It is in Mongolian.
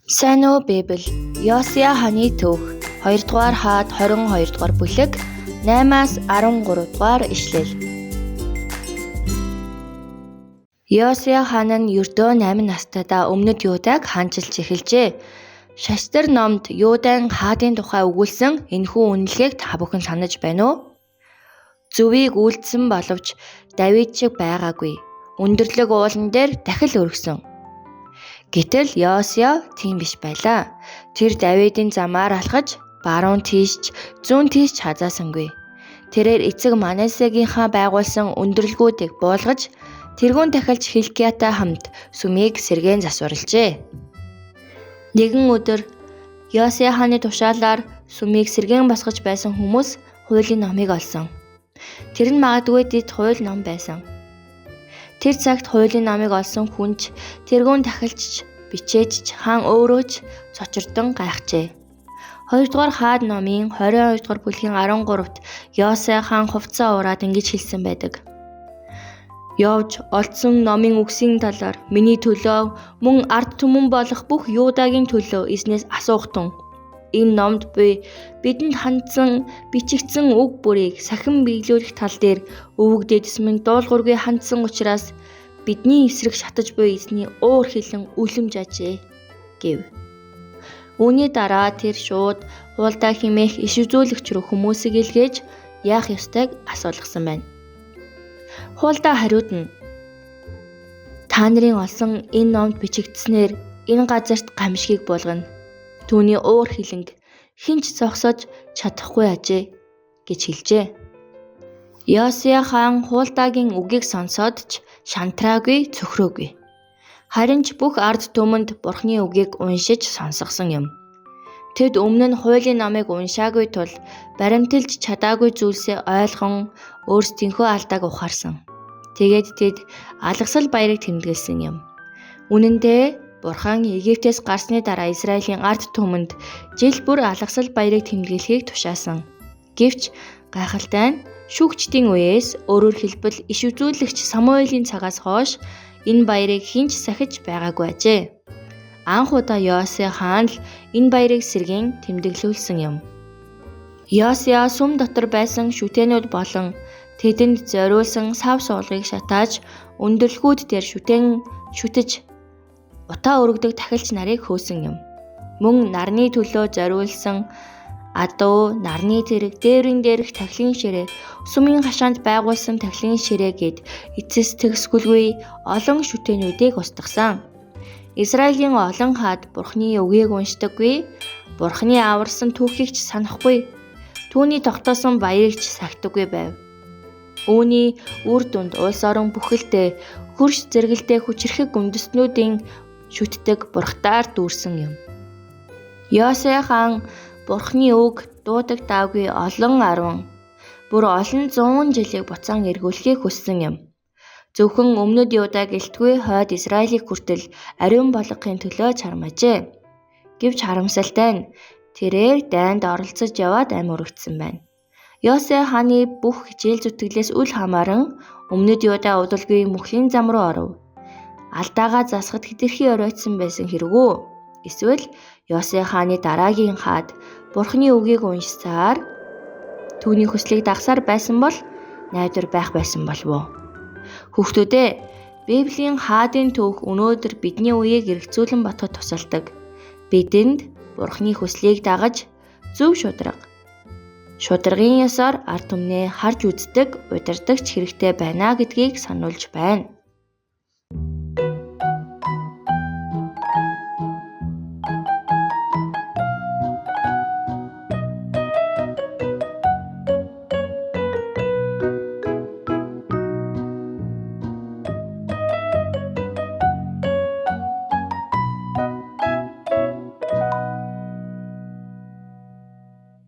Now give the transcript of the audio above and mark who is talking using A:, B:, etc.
A: Сайн уу Библи. Йосия хааны түүх 2 дугаар хаад 22 дугаар бүлэг 8-аас 13 дугаар ишлэл. Йосия хаан нь ердөө 8 настайдаа өмнөд Юудаг хаанчилж эхэлжээ. Шастар номд Юудан хаадын тухай өгүүлсэн энэхүү үнэлгээг та бүхэн санаж байна уу? Зүвийг үйлдсэн боловч Давид шиг байгаагүй. Өндөрлөг уулан дээр дахил өргөсөн. Гэтэл Йосия тийм биш байлаа. Тэр Давидын замаар алхаж баруун тийш зүүн тийш хазаасангүй. Тэрээр эцэг Манасегийнхаа байгуулсан өндөрлгүүдийг буулгаж тэргүүн дахилж Хилкиятай хамт сүмийг сэргээн засварлжээ. Нэгэн өдөр Йосия хааны тушаалаар сүмийг сэргээн басгаж байсан хүмүүс хуулийн номыг олсон. Тэр нь магадгүй дэд хууль ном байсан. Тэр цагт хуулийн номыг олсон хүнч тэргүүн дахилж бичээч хаан өөрөө ч цочирдон гайхжээ. 2 дугаар хаад номын 22 дугаар бүлгийн 13-т Йосия хаан хувцас ураад ингэж хэлсэн байдаг. Явж олдсон номын үгсийн талаар миний төлөө мөн ард түмэн болох бүх Юудагийн төлөө эзнээс асуугтун. Энэ номд бидэнд хандсан бичигдсэн үг бүрийг сахин биелүүлэх тал дээр өвөгдөөдсмэн дуулуургүй хандсан учраас бидний эсрэг шатаж буй эзний уур хилэн үлэмж ажээ гэв. Үүний дараа тэр шууд хуулдаа химээх иш үзүүлэгч рүү хүмүүсийг илгээж яах ёстойг асуулгасан байна. Хуулдаа хариуд нь та нарын олсон энэ номд бичигдснээр энэ газарт гамшигыг болгоно. Түүний уур хилэнг хинч зогсож чадахгүй ажээ гэж хэлжээ. Йосия хаан хуулдаагийн үгийг сонсоод ч шантраагүй, цөхрөөгүй. Харин ч бүх ард түмэнд Бурхны үгийг уншиж сонсгосон юм. Тэд өмнө нь хуулийн номыг уншаагүй тул баримталж чадаагүй зүйлсээ ойлгон өөрсдийнхөө алдааг ухаарсан. Тэгээд тэд алгасал баярыг тэмдэглэсэн юм. Үнэн дээр Бурхан Египтээс гарсны дараа Израилийн ард түмэнд жил бүр алгасал баярыг тэмдэглэхийг тушаасан. Гэвч гайхалтай нь шүүгчдийн үеэс өөрөөр хэлбэл иш үзүүлэгч Самуэлийн цагаас хойш энэ баярыг хинч сахиж байгаагүй ажээ. Анх удаа Йосия хаан л энэ баярыг сэргээн тэмдэглүүлсэн юм. Йосия сүм дотор байсан шүтэнүүд болон тэдэнд зориулсан сав суулгыг шатааж өндөрлгүүд дээр шүтэж утаа өргөдөг тахилч нарыг хөөсөн юм. Мөн нарны төлөө зориулсан адуу, нарны тэрэг, дээрэн дээрх тахилын ширээ, сүмийн хашаанд байгуулсан тахилын ширээ гэд эцэс төгсгөлгүй олон шүтэнүүдийг устгасан. Израилийн олон хаад Бурхны үгийг уншдаггүй, Бурхны аварсан түүхийг ч санахгүй, түүний тогтоосон баярыг ч сахидаггүй байв. Үүний үр дүнд улс орон бүхэлдээ хөрш зэрэгэлдээ хүчрхэг үндэстнүүдийн шүтдэг бурхтаар дүүрсэн юм. Йосия хаан Бурхны үг дуудаг даавгүй олон 10 бүр олон 100 жилийг буцаан эргүүлэхийг хүссэн юм. Зөвхөн өмнөд Юуда гэлтгүй хойд Израилийг хүртэл ариун болгохын төлөө чармаажээ. Гэвч харамсалтай нь тэрээр дайнд оролцож яваад амь өргөцсөн байна. Йосия хааны бүх хичээл зүтгэлээс үл хамааран өмнөд Юуда удалгүй мөхлийн зам руу оров. Алдаагаа засахад хэтэрхий оройтсон байсан хэрэггүй. Эсвэл Йосия хааны дараагийн хаад Бурхны үгийг уншсаар түүний хүслийг дагсаар байсан бол найдвар байх байсан болов уу? Хүүхдүүдээ, Библийн хаадын түүх өнөөдөр бидний үеийг эргцүүлэн бодоход тусалдаг. Бидэнд Бурхны хүслийг дагаж зөв шударгын ёсоор ард түмнээ харж үздэг, удирдагч хэрэгтэй байна гэдгийг сануулж байна.